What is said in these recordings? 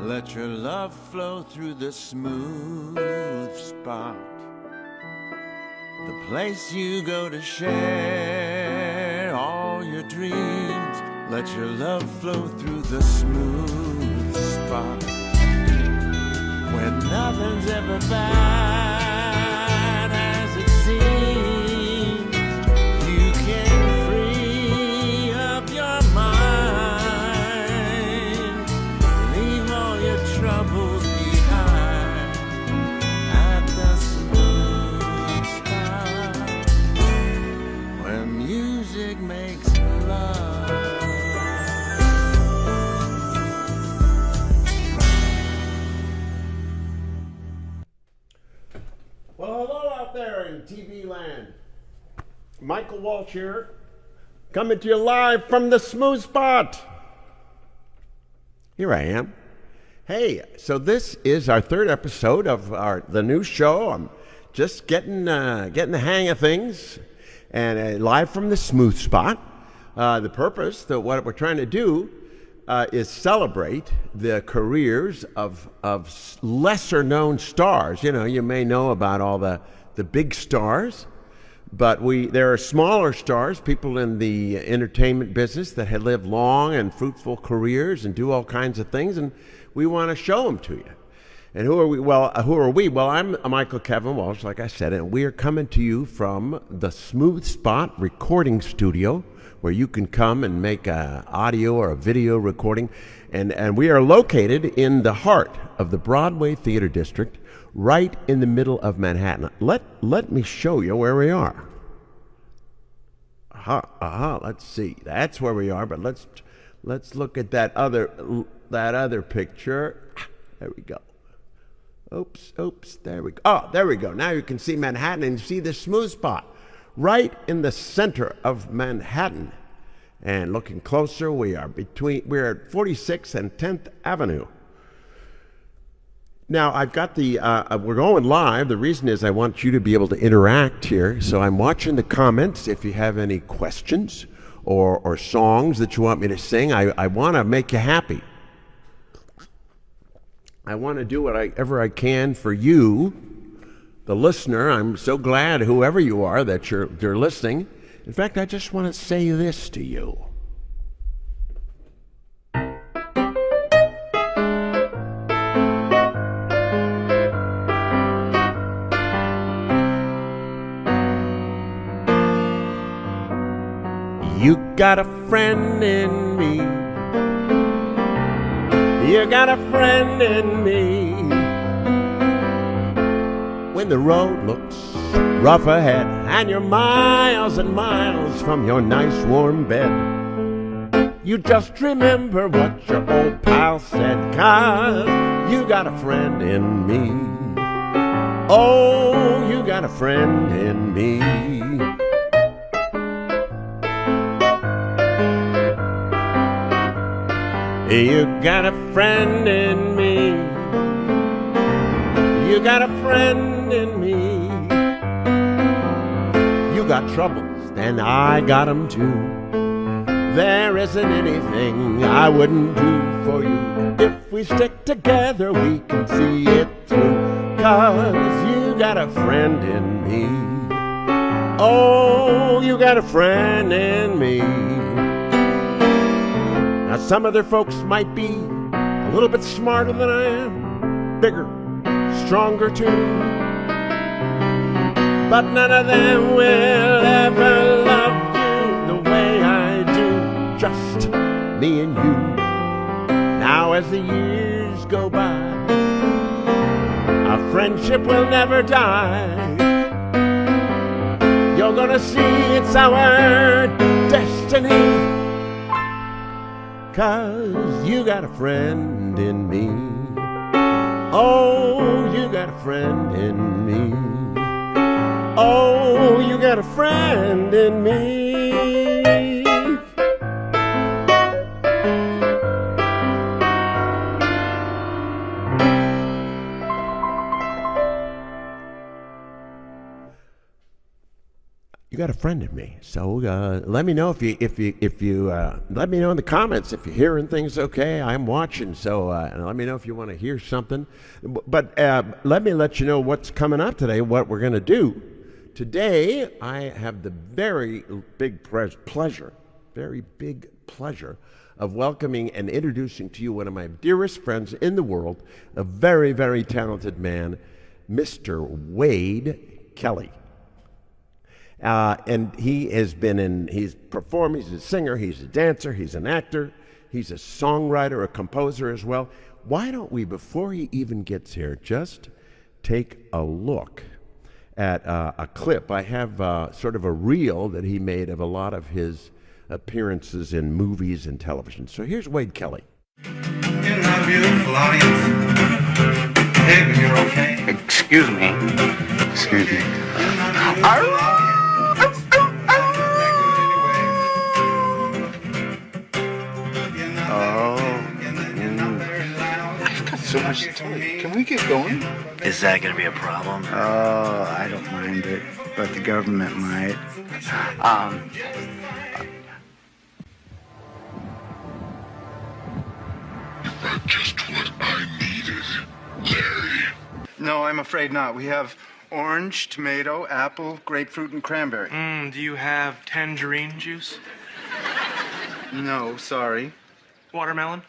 Let your love flow through the smooth spot, the place you go to share all your dreams. Let your love flow through the smooth spot, where nothing's ever bad as it seems. You can free up your mind, leave all your troubles behind at the smooth spot, where music makes love. Well, hello out there in TV land. Michael Walsh here, coming to you live from the Smooth Spot. Here I am. Hey, so this is our third episode of the new show. I'm just getting the hang of things, and live from the Smooth Spot. The purpose, what we're trying to do, is celebrate the careers of lesser known stars. You know, you may know about all the big stars, but there are smaller stars, people in the entertainment business that have lived long and fruitful careers and do all kinds of things, and we want to show them to you. And who are we? Well, I'm Michael Kevin Walsh, like I said, and we are coming to you from the Smooth Spot recording studio, where you can come and make an audio or a video recording. And we are located in the heart of the Broadway Theater District, right in the middle of Manhattan. Let me show you where we are. Let's see. That's where we are, but let's look at that other picture. There we go. Oops, there we go. Oh, there we go. Now you can see Manhattan and see the Smooth Spot right in the center of Manhattan. And looking closer, we're at 46th and 10th Avenue. Now, I've got we're going live. The reason is I want you to be able to interact here. So I'm watching the comments. If you have any questions or songs that you want me to sing, I want to make you happy. I want to do whatever I can for you, the listener. I'm so glad, whoever you are, that you're listening. In fact, I just want to say this to you. You got a friend in me. You got a friend in me. When the road looks rough ahead and you're miles and miles from your nice warm bed, you just remember what your old pal said, 'cause you got a friend in me. Oh, you got a friend in me. You got a friend in me. You got a friend in me. You got troubles, and I got them too. There isn't anything I wouldn't do for you. If we stick together, we can see it through. 'Cause you got a friend in me. Oh, you got a friend in me. Now, some other folks might be a little bit smarter than I am, bigger, stronger too, but none of them will ever love you the way I do, just me and you. Now as the years go by, our friendship will never die. You're gonna see it's our destiny, 'cause you got a friend in me. Oh, you got a friend in me. Oh, you got a friend in me. you got a friend in me. So let me know if you let me know in the comments if you're hearing things okay. I'm watching, so let me know if you want to hear something. But let me let you know what's coming up today, what we're going to do. Today, I have the very big pleasure of welcoming and introducing to you one of my dearest friends in the world, a very, very talented man, Mr. Wade Kelley. And he's performed, he's a singer, he's a dancer, he's an actor, he's a songwriter, a composer as well. Why don't we, before he even gets here, just take a look at a clip. I have sort of a reel that he made of a lot of his appearances in movies and television. So here's Wade Kelley. In my beautiful audience, baby, you're okay. Excuse me. Excuse me. In my beautiful audience. I've got so much to tell you. Can we get going? Is that going to be a problem? Oh, I don't mind it, but the government might. Just what I needed, Larry. No, I'm afraid not. We have orange, tomato, apple, grapefruit, and cranberry. Do you have tangerine juice? No, sorry. Watermelon?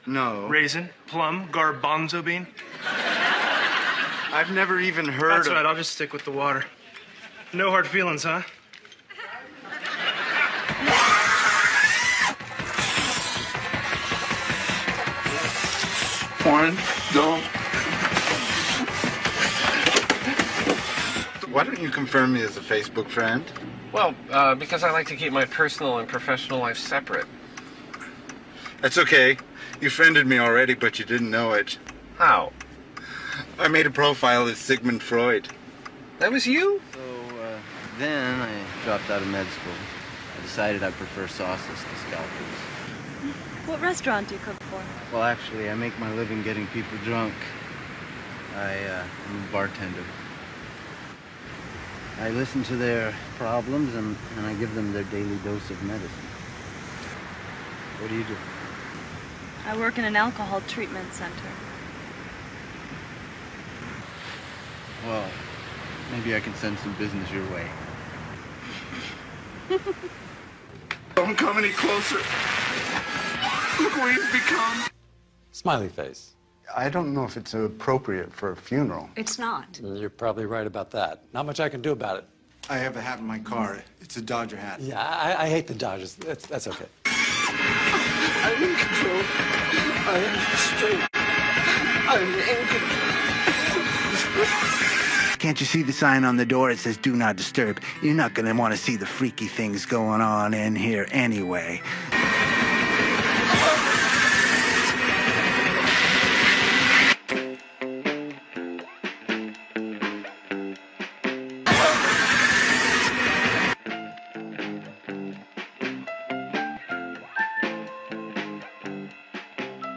No. Raisin? Plum? Garbanzo bean? I've never even heard That's of... right, I'll just stick with the water. No hard feelings, huh? Orange? No. Why don't you confirm me as a Facebook friend? Well, because I like to keep my personal and professional life separate. That's okay. You friended me already, but you didn't know it. How? I made a profile as Sigmund Freud. That was you? So, then I dropped out of med school. I decided I prefer sauces to scalpels. What restaurant do you cook for? Well, actually, I make my living getting people drunk. I'm a bartender. I listen to their problems and I give them their daily dose of medicine. What do you do? I work in an alcohol treatment center. Well, maybe I can send some business your way. Don't come any closer. Look what he's become. Smiley face. I don't know if it's appropriate for a funeral. It's not. You're probably right about that. Not much I can do about it. I have a hat in my car. It's a Dodger hat. Yeah, I hate the Dodgers. That's okay. I'm in control. I am straight. I'm in control. Can't you see the sign on the door? It says, "Do not disturb." You're not going to want to see the freaky things going on in here anyway.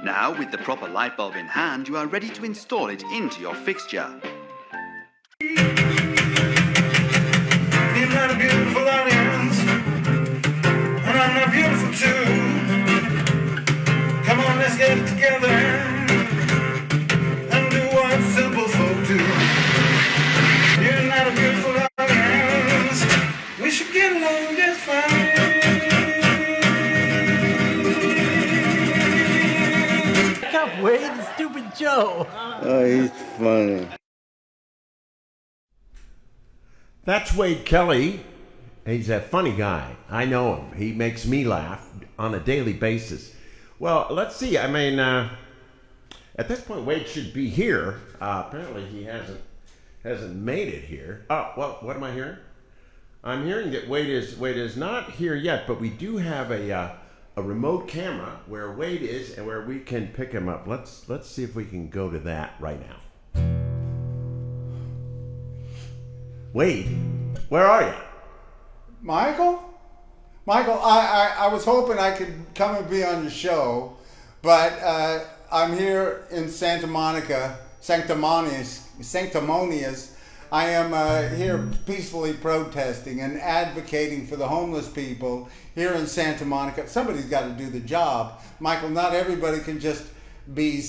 Now, with the proper light bulb in hand, you are ready to install it into your fixture. You're not a beautiful audience, and I'm not beautiful too. Come on, let's get it together and do what simple folk do. You're not a beautiful audience, we should get along just fine. Wade, stupid Joe. Oh, he's funny. That's Wade Kelley. He's a funny guy. I know him. He makes me laugh on a daily basis. Well, let's see. I mean, at this point, Wade should be here. Apparently, he hasn't made it here. Oh, well, what am I hearing? I'm hearing that Wade is not here yet, but we do have a remote camera where Wade is and where we can pick him up. Let's see if we can go to that right now. Wade, where are you? Michael, I was hoping I could come and be on your show, but I'm here in Santa Monica, Sanctimonious, I am here peacefully protesting and advocating for the homeless people here in Santa Monica. Somebody's got to do the job. Michael, not everybody can just be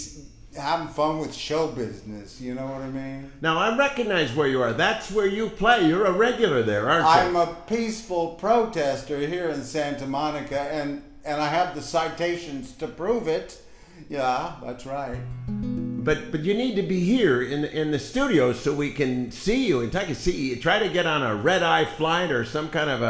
having fun with show business. You know what I mean? Now, I recognize where you are. That's where you play. You're a regular there, aren't you? I'm a peaceful protester here in Santa Monica, and I have the citations to prove it. Yeah, that's right. But you need to be here in the studio so we can see you and see you. Try to get on a red-eye flight or some kind of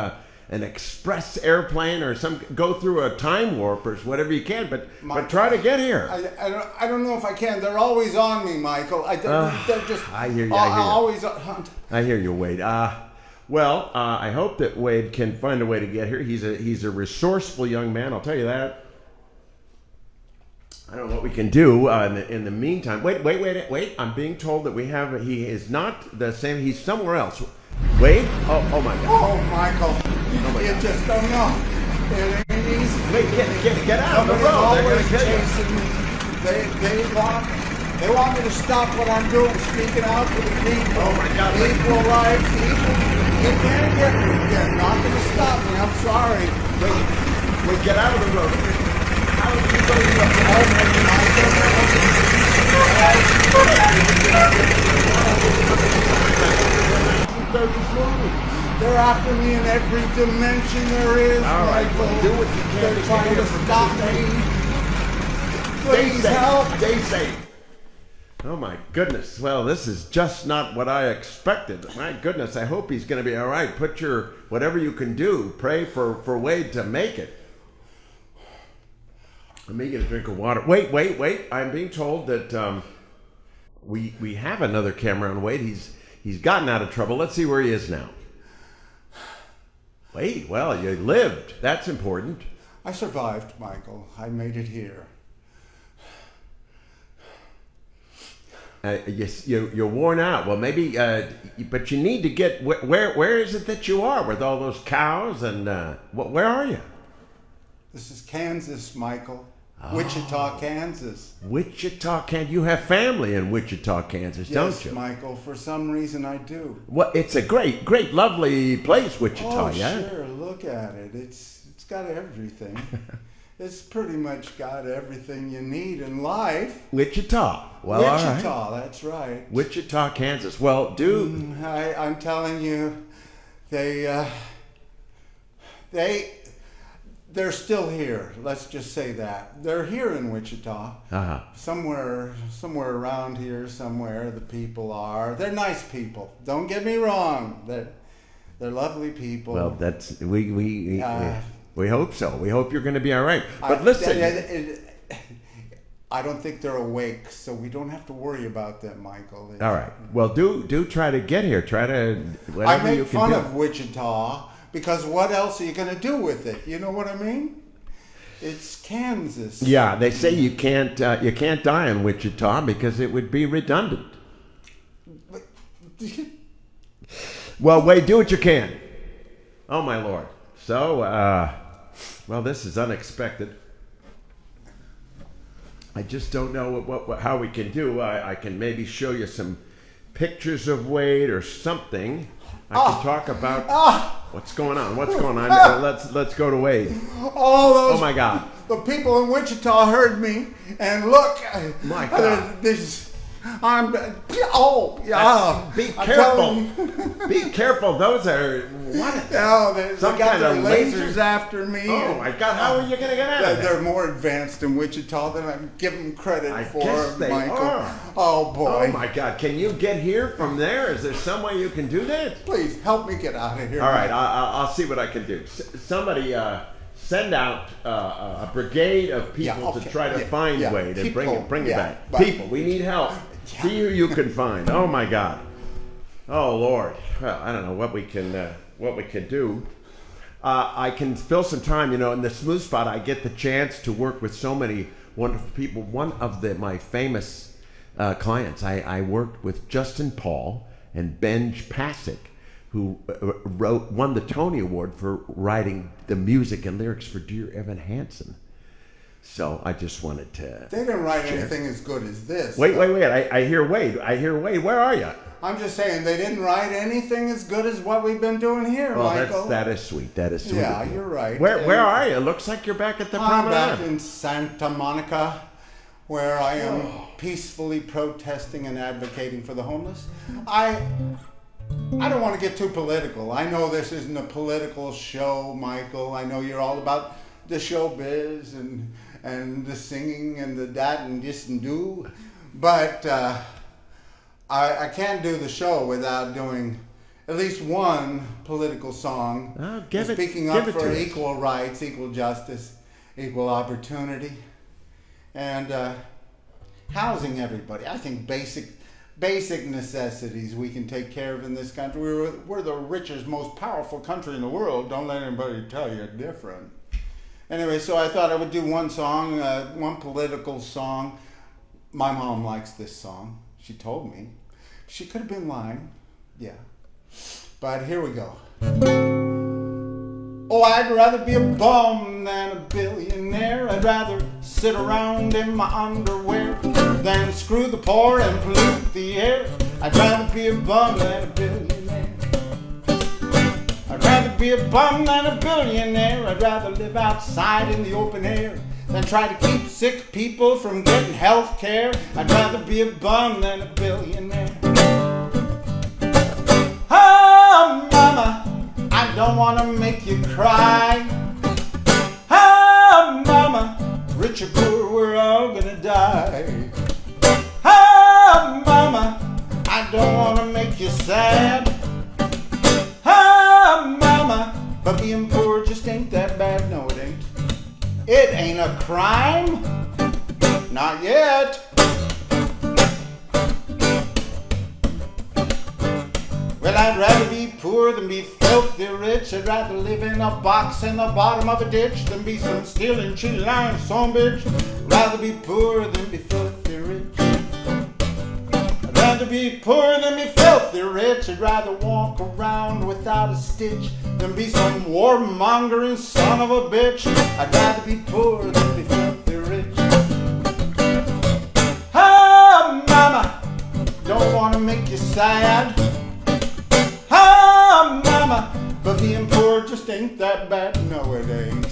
an express airplane or go through a time warp or whatever you can. But try to get here. I don't know if I can. They're always on me, Michael. They're just. I hear you. Always. I hear you, Wade. Well, I hope that Wade can find a way to get here. He's a resourceful young man. I'll tell you that. I don't know what we can do in the meantime. Wait. I'm being told that he is not the same. He's somewhere else. Wait. Oh my God. Oh, Michael. You just don't know. It ain't easy. Wait, get out of the road. They're going to kill you. They want me to stop what I'm doing, speaking out for the people. Oh my God. Equal rights, You can't get me. They're not going to stop me. I'm sorry. Wait, get out of the road. How is he going to They're after me in every dimension there is. All right, Michael. do what you can. They're trying to stop me. Please help. Stay safe. Oh my goodness. Well, this is just not what I expected. My goodness, I hope he's going to be all right. Put your, whatever you can do, pray for Wade to make it. Let me get a drink of water. Wait. I'm being told that we have another camera on Wade. He's gotten out of trouble. Let's see where he is now. Wait, well, you lived. That's important. I survived, Michael. I made it here. Yes, you're worn out. Well, maybe, but you need to get where is it that you are with all those cows and where are you? This is Kansas, Michael. Wichita, Kansas. Wichita, Kansas. You have family in Wichita, Kansas, don't you? Yes, Michael. For some reason, I do. Well, it's a great, lovely place, Wichita. Yeah. Sure. Look at it. It's got everything. It's pretty much got everything you need in life. Wichita. Well, Wichita, all right. That's right. Wichita, Kansas. Well, dude. I'm telling you, they're still here. Let's just say that. They're here in Wichita. Uh-huh. Somewhere around here, somewhere the people are. They're nice people. Don't get me wrong. They're lovely people. Well, that's we hope so. We hope you're going to be all right. But listen. I don't think they're awake, so we don't have to worry about them, Michael. All right. Well, do try to get here. Try to. I make fun of Wichita because what else are you going to do with it? You know what I mean? It's Kansas. Yeah, they say you can't die in Wichita because it would be redundant. Well, Wade, do what you can. Oh my Lord. So, well, this is unexpected. I just don't know how we can do. I can maybe show you some pictures of Wade or something. I can talk about what's going on. What's going on? Let's go to Wade. Oh my God! The people in Wichita heard me, and look, my God! Be careful! Be careful! Those are what? Some kind of lasers after me. Oh my God! How are you going to get out of there? They're more advanced in Wichita than I give them credit for. Guess they Michael. are. Oh boy! Oh my God! Can you get here from there? Is there some way you can do that? Please help me get out of here. All right, I'll see what I can do. Somebody. Send out a brigade of people to try to find Wade and bring him back. People, we need help. See who you can find. Oh my God. Oh Lord. Well, I don't know what we can do. I can fill some time. You know, in the Smooth Spot, I get the chance to work with so many wonderful people. One of my famous clients, I worked with Justin Paul and Benj Pasek, who won the Tony Award for writing the music and lyrics for Dear Evan Hansen. So I just wanted to. They didn't write anything as good as this. Wait. I hear Wade. Where are you? I'm just saying they didn't write anything as good as what we've been doing here, Well, Michael. that is sweet. That is sweet. Yeah, you're right. Where are you? It looks like you're back at the I'm promenade. back in Santa Monica, where I am peacefully protesting and advocating for the homeless. I don't want to get too political. I know this isn't a political show, Michael. I know you're all about the showbiz and the singing and the that and this and do. But I can't do the show without doing at least one political song speaking up for equal rights, equal justice, equal opportunity, and housing everybody. I think basic necessities we can take care of in this country. We're the richest, most powerful country in the world. Don't let anybody tell you different. Anyway, so I thought I would do one song, one political song. My mom likes this song. She told me. She could have been lying. Yeah. But here we go. Oh, I'd rather be a bum than a billionaire. I'd rather sit around in my underwear than screw the poor and pollute the air. I'd rather be a bum than a billionaire. I'd rather be a bum than a billionaire. I'd rather live outside in the open air than try to keep sick people from getting health care. I'd rather be a bum than a billionaire. Oh, mama, I don't want to make you cry. Oh, mama, rich or poor, we're all gonna die. Oh, mama, I don't want to make you sad. Oh, mama, but being poor just ain't that bad. No, it ain't. It ain't a crime. Not yet. Well, I'd rather be poor than be filthy rich. I'd rather live in a box in the bottom of a ditch than be some stealing, cheating, lying son bitch. Rather be poor than be filthy rich. I'd rather be poor than be filthy rich. I'd rather walk around without a stitch than be some warmongering son of a bitch. I'd rather be poor than be filthy rich. Oh, mama, don't want to make you sad. Oh, mama, but being poor just ain't that bad. No, it ain't.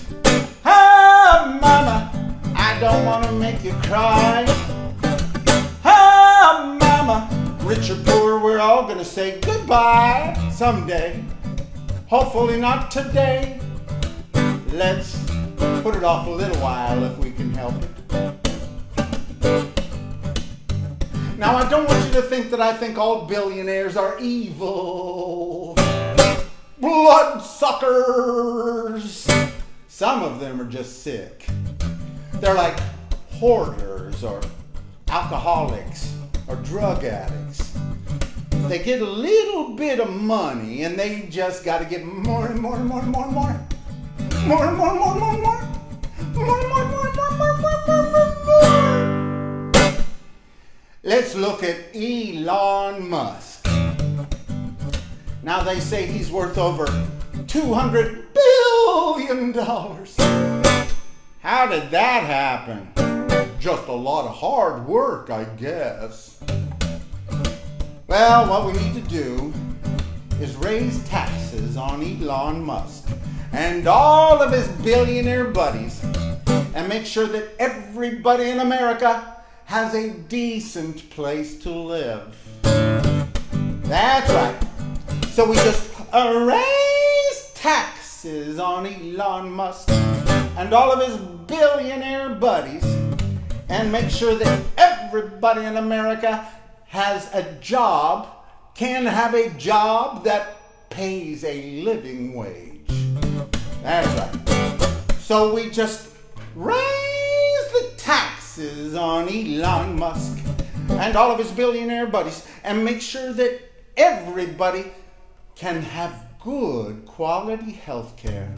Oh, mama, I don't want to make you cry. Oh, mama, rich or poor, we're all gonna say goodbye someday. Hopefully not today. Let's put it off a little while if we can help it. Now, I don't want you to think that I think all billionaires are evil bloodsuckers. Some of them are just sick. They're like hoarders or alcoholics or drug addicts. They get a little bit of money and they just got to get more and more and more and more and more. More and more and more and more and more. More and more and more and more and more and more and more. Let's look at Elon Musk. Now they say he's worth over $200 billion. How did that happen? Just a lot of hard work, I guess. Well, what we need to do is raise taxes on Elon Musk and all of his billionaire buddies and make sure that everybody in America has a decent place to live. That's right. So we just raise taxes on Elon Musk and all of his billionaire buddies and make sure that everybody in America has a job, can have a job that pays a living wage. That's right. So we just raise the taxes on Elon Musk and all of his billionaire buddies and make sure that everybody can have good quality health care.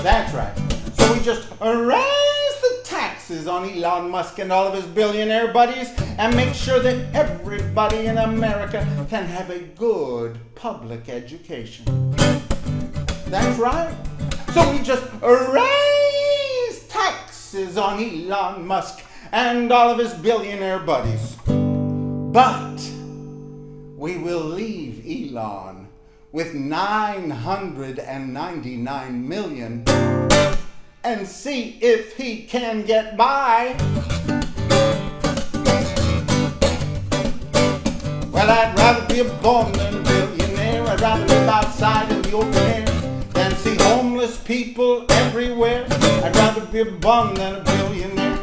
That's right. So we just raise the taxes on Elon Musk and all of his billionaire buddies and make sure that everybody in America can have a good public education. That's right. So we just raise taxes on Elon Musk and all of his billionaire buddies. But we will leave Elon with 999 million and see if he can get by. Well, I'd rather be born than a billionaire. I'd rather live outside in the open air than see homeless people everywhere. I'd rather be a bum than a billionaire.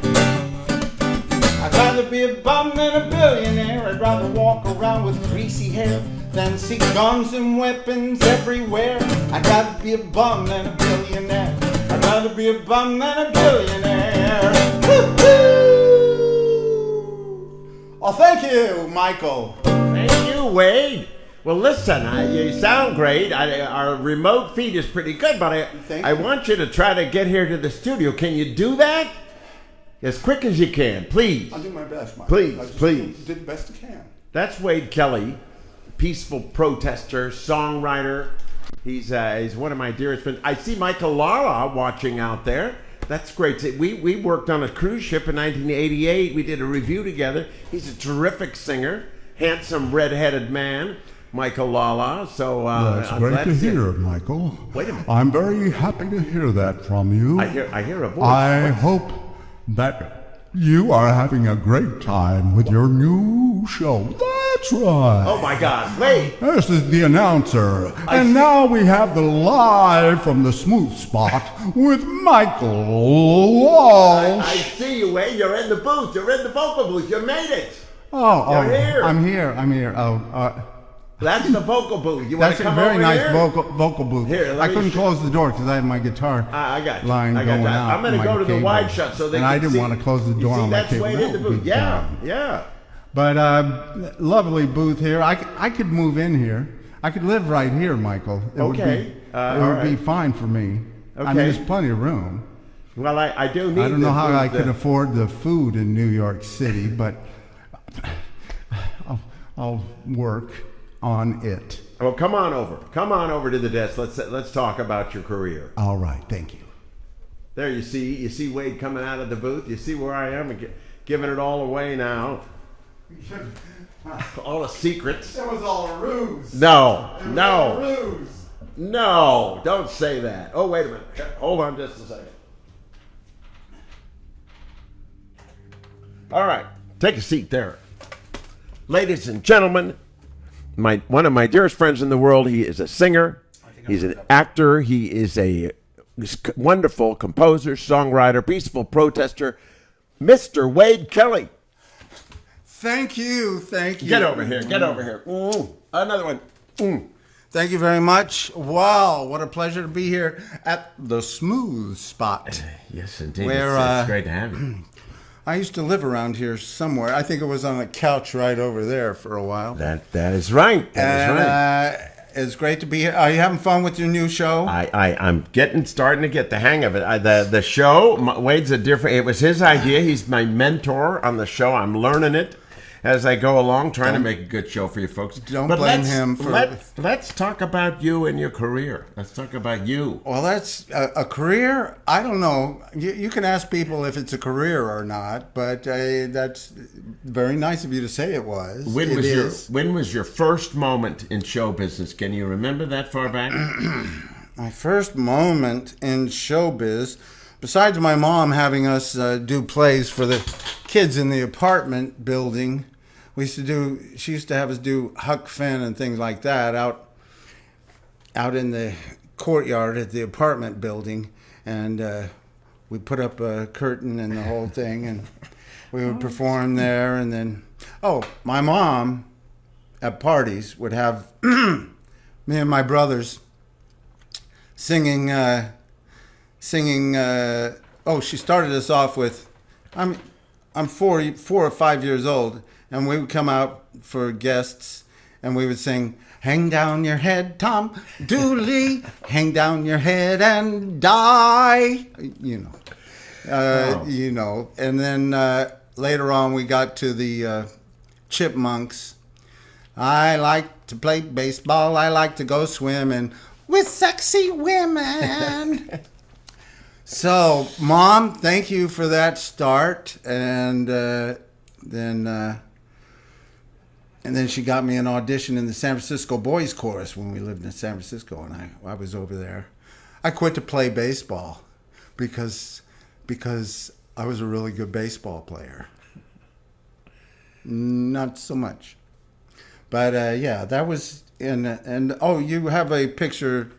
I'd rather be a bum than a billionaire. I'd rather walk around with greasy hair than see guns and weapons everywhere. I'd rather be a bum than a billionaire. I'd rather be a bum than a billionaire. Woo-hoo! Oh, thank you, Michael. Thank you, Wade. Well, listen, you sound great. Our remote feed is pretty good, but I want you to try to get here to the studio. Can you do that? As quick as you can, please. I'll do my best, Michael. Please. Do the best I can. That's Wade Kelley, peaceful protester, songwriter. He's one of my dearest friends. I see Michael Lala watching out there. That's great. We worked on a cruise ship in 1988. We did a review together. He's a terrific singer, handsome red-headed man, Michael Lala. So that's great to hear, Michael. Wait a minute. I'm very happy to hear that from you. I hear a voice. I hope that you are having a great time with your new show. That's right. Oh my God! Wait. This is the announcer, and now we have the live from the smooth spot with Michael Walsh. I see you, Wade. You're in the booth. You're in the vocal booth. You made it. You're here. I'm here. That's the vocal booth. You want That's to a come very over nice here? vocal booth. Here, I couldn't close the door because I have my guitar I got you. line I got going you. out. I'm going to go to the cable. wide shot so they and can I didn't see. want to close the door you see, on my that's cable. Wade in the That would booth. be Yeah, dumb. yeah. But lovely booth here. I could move in here. I could live right here, Michael. It would be fine for me. I mean, there's plenty of room. Well, I do need. I don't know how I could afford the food in New York City, but I'll work on it. Well, come on over. Come on over to the desk. Let's talk about your career. All right, thank you. There, you see Wade coming out of the booth. You see where I am, giving it all away now. All the secrets. That was all a ruse. No. All a ruse. No, don't say that. Oh, wait a minute. Hold on just a second. All right, take a seat there. Ladies and gentlemen, one of my dearest friends in the world. He is a singer. He's an actor. He is a wonderful composer, songwriter, peaceful protester, Mr. Wade Kelley. Thank you. Get over here. Another one. Thank you very much. Wow, what a pleasure to be here at the Smooth Spot. Yes, indeed. Where, it's great to have you. I used to live around here somewhere. I think it was on a couch right over there for a while. That is right. That is right. It's great to be here. Are you having fun with your new show? I'm starting to get the hang of it. The show, Wade's it was his idea. He's my mentor on the show. I'm learning it as I go along, trying to make a good show for you folks. Don't blame him for... Let's talk about you and your career. Let's talk about you. Well, that's a career. I don't know. You can ask people if it's a career or not, but that's very nice of you to say it was. When was your first moment in show business? Can you remember that far back? My first moment in showbiz, besides my mom having us do plays for the kids in the apartment building, she used to have us do Huck Finn and things like that out in the courtyard at the apartment building, and we put up a curtain and the whole thing, and we would perform there. And then, my mom at parties would have me and my brothers singing. She started us off with, I'm 4 or 5 years old, and we would come out for guests, and we would sing, "Hang down your head, Tom Dooley, hang down your head and die," And then later on, we got to the Chipmunks. "I like to play baseball. I like to go swimming with sexy women." So, Mom, thank you for that start. And then And then she got me an audition in the San Francisco Boys Chorus when we lived in San Francisco, and I was over there. I quit to play baseball because I was a really good baseball player. Not so much. But yeah, that was and oh, you have a picture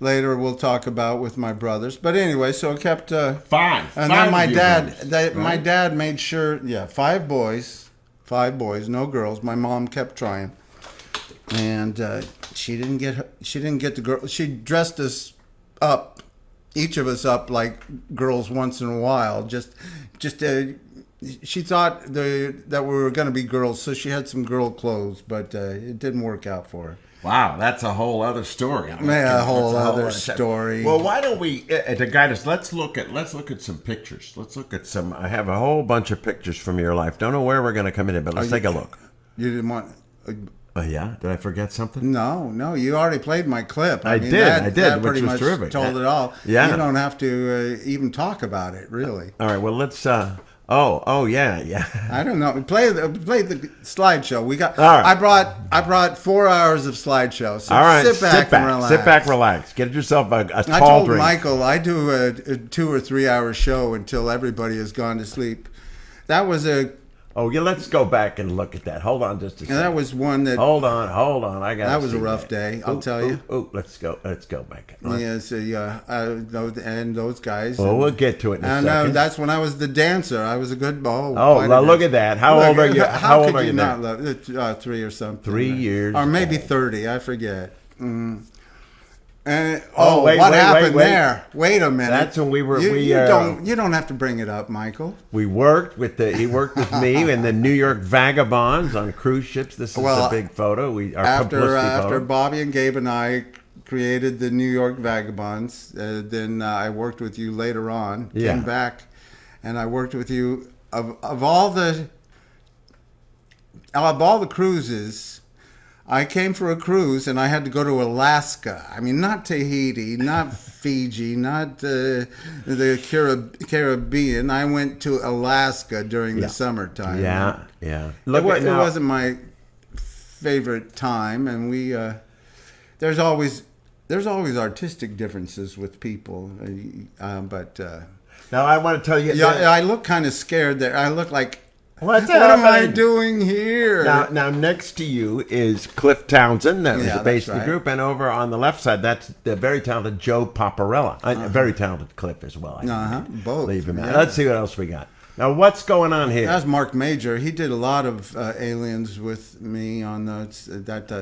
later we'll talk about with my brothers. But anyway, so I kept five. And five then my dad, brothers, right? my dad made sure, five boys, no girls. My mom kept trying, and she didn't get the girl. She dressed us up, each of us up like girls once in a while. She thought that we were going to be girls, so she had some girl clothes, but it didn't work out for her. Wow, that's a whole other story. A whole other story. Well, why don't we, to guide us, let's look at some pictures. Let's look at some. I have a whole bunch of pictures from your life. Don't know where we're going to come in, but let's take a look. You didn't want. Yeah, did I forget something? No, you already played my clip. I did, that which pretty was much terrific. Told it all. Yeah, you don't have to even talk about it, really. All right, well let's. Oh yeah. I don't know. Play the slideshow. We got. All right. I brought 4 hours of slideshow. So all right, sit back and relax. Sit back, relax. Get yourself a tall I told drink. Michael I do a 2 or 3 hour show until everybody has gone to sleep. That was a. Oh yeah, let's go back and look at that. Hold on just a second. And that was one that. Hold on. I got. That was a rough day. I'll tell you. Oh, let's go back. Yes, and those guys. Well, we'll get to it in a second. That's when I was the dancer. I was a good ball. Oh, now look at that. How old are you? How old are you now? Not 3 or something. 3 years. Or maybe 30. I forget. And wait, what happened there? Wait a minute. That's when we were. You don't have to bring it up, Michael. We worked with he worked with me and the New York Vagabonds on cruise ships. This is the big photo. After Bobby and Gabe and I created the New York Vagabonds, then I worked with you later on. Yeah. Came back, and I worked with you of all the cruises. I came for a cruise, and I had to go to Alaska. I mean, not Tahiti, not Fiji, not the Caribbean. I went to Alaska during the summertime. Yeah. It wasn't my favorite time, and we there's always artistic differences with people, but now I want to tell you. Yeah, I look kind of scared there. I look like. What am I doing here? Now next to you is Cliff Townsend, that was the bass of the group, and over on the left side, that's the very talented Joe Paparella. A very talented Cliff as well. Both. Leave him out. Let's see what else we got. Now, what's going on here? That's Mark Major. He did a lot of aliens with me on that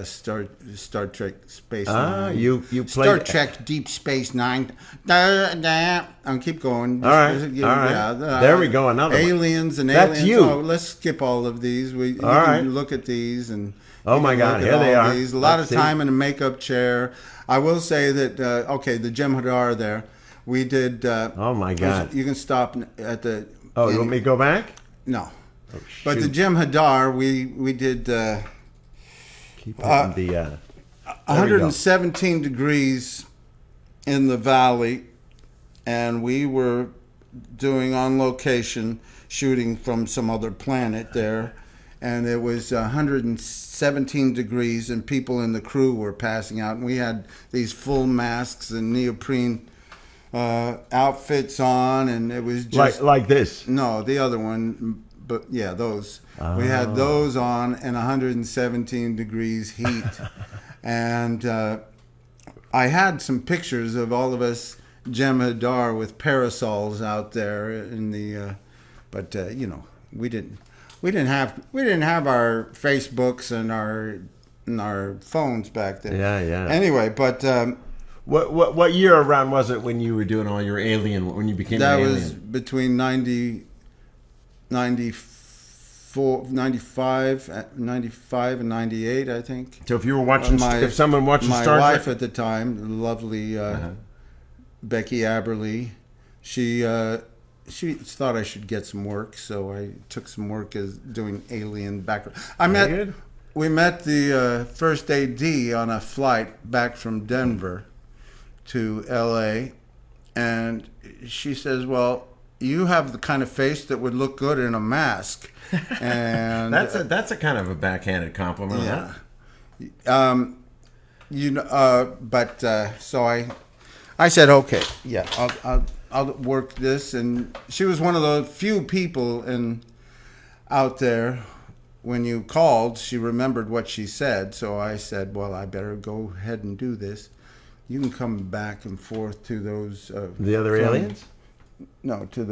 Star Trek Space Nine. You played Star Trek Deep Space Nine. I'll keep going. All right. There we go. Another aliens one. and aliens. That's you. Oh, let's skip all of these. You can look at these and. Oh my God! Here they are. A lot of time in a makeup chair. I will say that the Jim Hadar there. We did. Oh my God! You can stop at the. Oh, you want me to go back? No. Oh, but the Jim Hadar, we did keep the 117 degrees in the valley, and we were doing on location shooting from some other planet there, and it was 117 degrees, and people in the crew were passing out, and we had these full masks and neoprene outfits on, and it was just like this. No, the other one, but yeah, those. We had those on, and 117 degrees heat, and I had some pictures of all of us Jim Hadar with parasols out there in the, but we didn't have our Facebooks and our phones back then. Yeah. Anyway, but. What year around was it when you were doing all your alien, when you became an alien? That was between 95 and 98, I think. So if you were watching, if someone watching Star Trek. My wife at the time, the lovely Becky Aberly, she thought I should get some work, so I took some work as doing alien background. We met the first AD on a flight back from Denver to LA, and she says, well, you have the kind of face that would look good in a mask. And that's a kind of a backhanded compliment. Yeah. Huh? So I said, okay, yeah, I'll work this. And she was one of the few people out there. When you called, she remembered what she said. So I said, well, I better go ahead and do this. You can come back and forth to those. The other aliens? No, to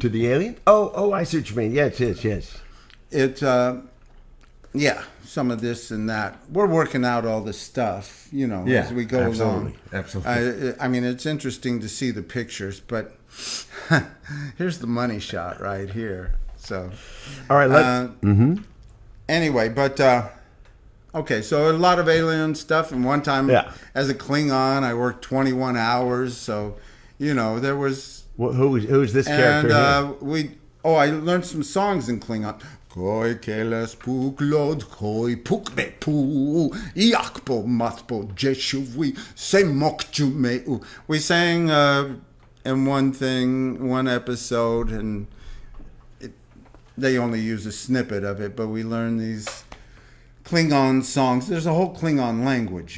the alien? Oh, I see what you mean. Yes. It's yeah, some of this and that. We're working out all this stuff, as we go along. Absolutely. I mean, it's interesting to see the pictures, but here's the money shot right here. So, all right. Anyway, but okay. So a lot of alien stuff, and one time as a Klingon, I worked 21 hours. So, there was. Who's this character? And I learned some songs in Klingon. Koi keles puklod koi pukbepu iakpo matpo jeshuvi semokjumeu. We sang in one episode, and they only use a snippet of it, but we learned these Klingon songs. There's a whole Klingon language,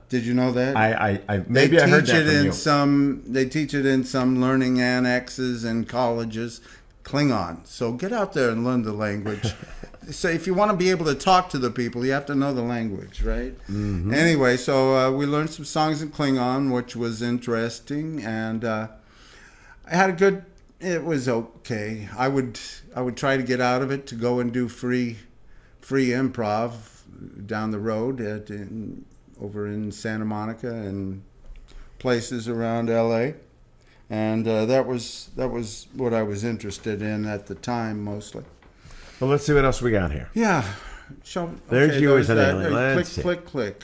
Did you know that? I maybe I heard that from you. They teach it in some learning annexes and colleges. Klingon. So get out there and learn the language. So if you want to be able to talk to the people, you have to know the language, right? Mm-hmm. Anyway, so we learned some songs in Klingon, which was interesting, and I had a good. It was okay. I would try to get out of it to go and do free improv down the road over in Santa Monica and places around L.A. And that was what I was interested in at the time, mostly. Well, let's see what else we got here. Yeah. There's you as an alien. Click, click, click.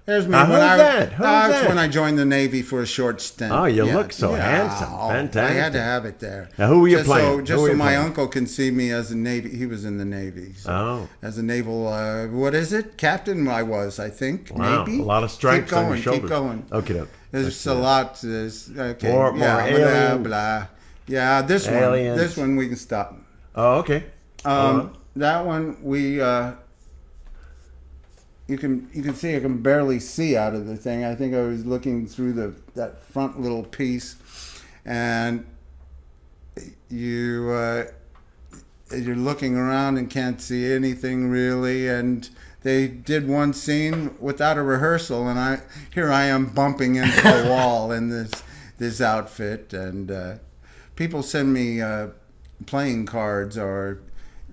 There's me. Who's that? That's when I joined the Navy for a short stint. Oh, you look so handsome. Fantastic. I had to have it there. Now, who were you playing? So my uncle can see me as a Navy. He was in the Navy. So as a naval, what is it? Captain I think. Wow. Maybe. A lot of stripes on your shoulders. Keep going. Okay. There's a lot. Okay. More aliens. Blah. Yeah, this one we can stop. Oh, okay. That one we you can see I can barely see out of the thing. I think I was looking through that front little piece, and you're looking around and can't see anything really. And they did one scene without a rehearsal, and I am bumping into the wall in this outfit, and people send me playing cards or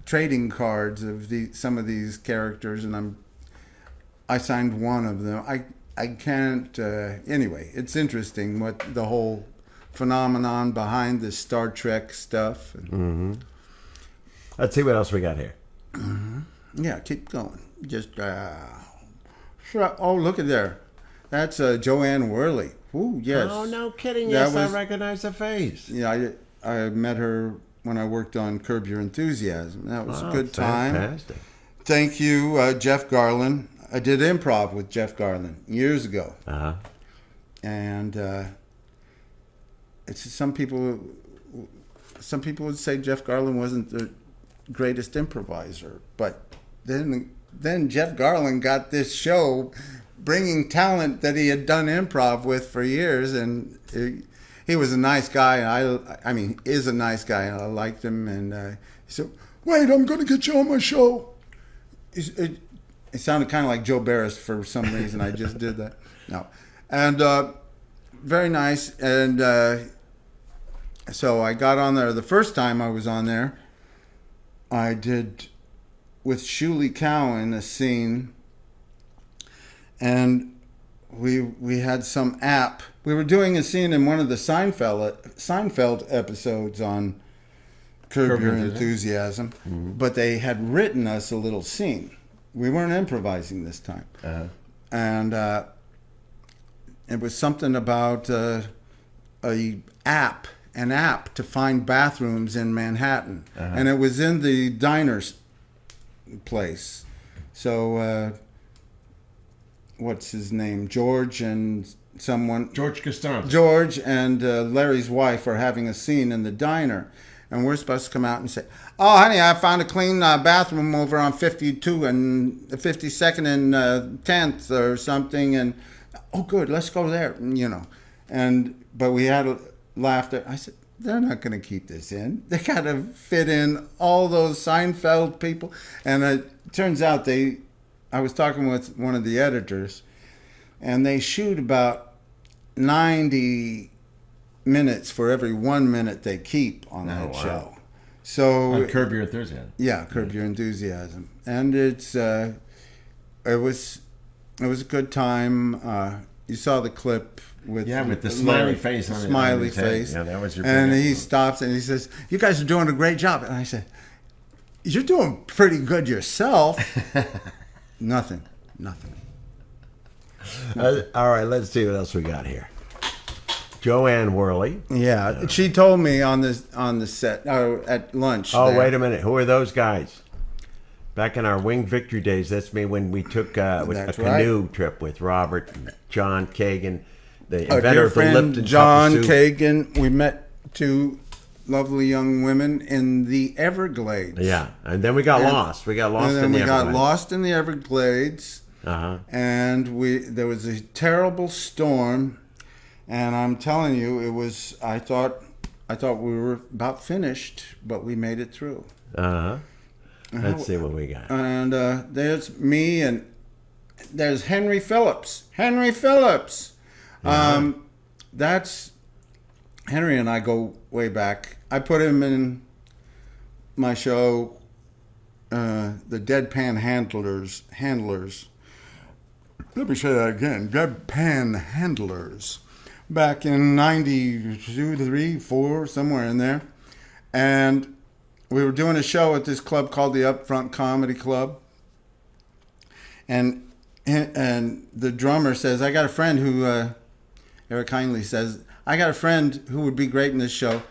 trading cards of some of these characters, and I signed one of them. I can't anyway. It's interesting what the whole phenomenon behind this Star Trek stuff. Mm-hmm. Let's see what else we got here. Mm-hmm. Yeah, keep going. Just oh, look at there. That's Joanne Worley. Ooh, yes. Oh, no kidding. Yes, I recognize the face. Yeah, I met her when I worked on Curb Your Enthusiasm. That was a good time. Fantastic. Thank you, Jeff Garland. I did improv with Jeff Garland years ago. Uh-huh. And it's some people would say Jeff Garland wasn't the greatest improviser, but then Jeff Garland got this show bringing talent that he had done improv with for years, and he was a nice guy. I mean, is a nice guy. I liked him, and he said, "Wait, I'm going to get you on my show." It sounded kind of like Joe Barris for some reason. I just did that. No, and very nice. And so I got on there. The first time I was on there, I did with Shuli Cowan a scene, and we had some app. We were doing a scene in one of the Seinfeld episodes on Curb Your Enthusiasm, mm-hmm. But they had written us a little scene. We weren't improvising this time. Uh-huh. And it was something about an app to find bathrooms in Manhattan. Uh-huh. And it was in the diner's place. So what's his name? George and someone. George Costanza. George and Larry's wife are having a scene in the diner, and we're supposed to come out and say, "Oh, honey, I found a clean bathroom over on 52 and 52nd and 10th or something," and oh, good, let's go there, you know. But we had laughter. I said, they're not going to keep this in. They got to fit in all those Seinfeld people. And it turns out I was talking with one of the editors, and they shoot about 90 minutes for every 1 minute they keep on that show. So on Curb Your Enthusiasm. Yeah, Curb Your Enthusiasm. And it was a good time. You saw the clip with the smiley face on smiley his head. face. Yeah, that was your. And he stops and he says, "You guys are doing a great job." And I said, "You're doing pretty good yourself." Nothing. All right, let's see what else we got here. Joanne Worley. Yeah, she told me on the set at lunch. Oh, wait a minute. Who are those guys? Back in our Winged Victory days, that's me when we took a canoe trip with Robert and John Kagan, the inventor of the Lipton John Cup of soup. Kagan. We met two lovely young women in the Everglades. Yeah, and then we got lost. We got lost in the Everglades. Got lost in the Everglades. And there was a terrible storm, and I'm telling you, it was. I thought we were about finished, but we made it through. Let's see what we got. And there's me, and there's Henry Phillips. Henry Phillips. That's Henry and I go way back. I put him in my show, the Deadpan Handlers. Let me say that again. Deadpan Handlers. Back in 92, 3, 4, somewhere in there. And we were doing a show at this club called the Upfront Comedy Club. And the drummer says, I got a friend who, Eric Heinley says, I got a friend who would be great in this show.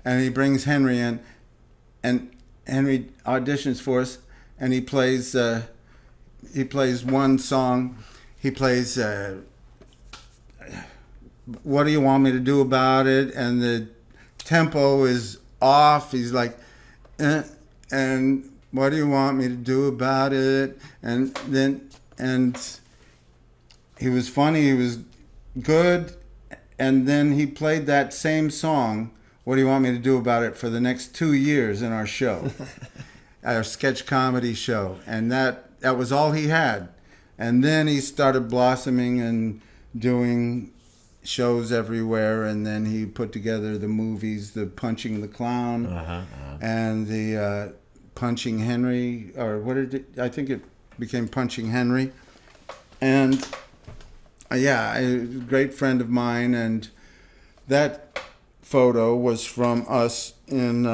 And he brings Henry in, and Henry auditions for us, and he plays one song. He plays, What Do You Want Me to Do About It? And the tempo is off. He's like, and what do you want me to do about it? And he was funny, he was good, and then he played that same song, What Do You Want Me to Do About It, for the next 2 years in our show, our sketch comedy show, and that was all he had. And then he started blossoming and doing shows everywhere, and then he put together the movies, the Punching the Clown, and the Punching Henry, or what did it? I think it became Punching Henry, and a great friend of mine, and that photo was from us in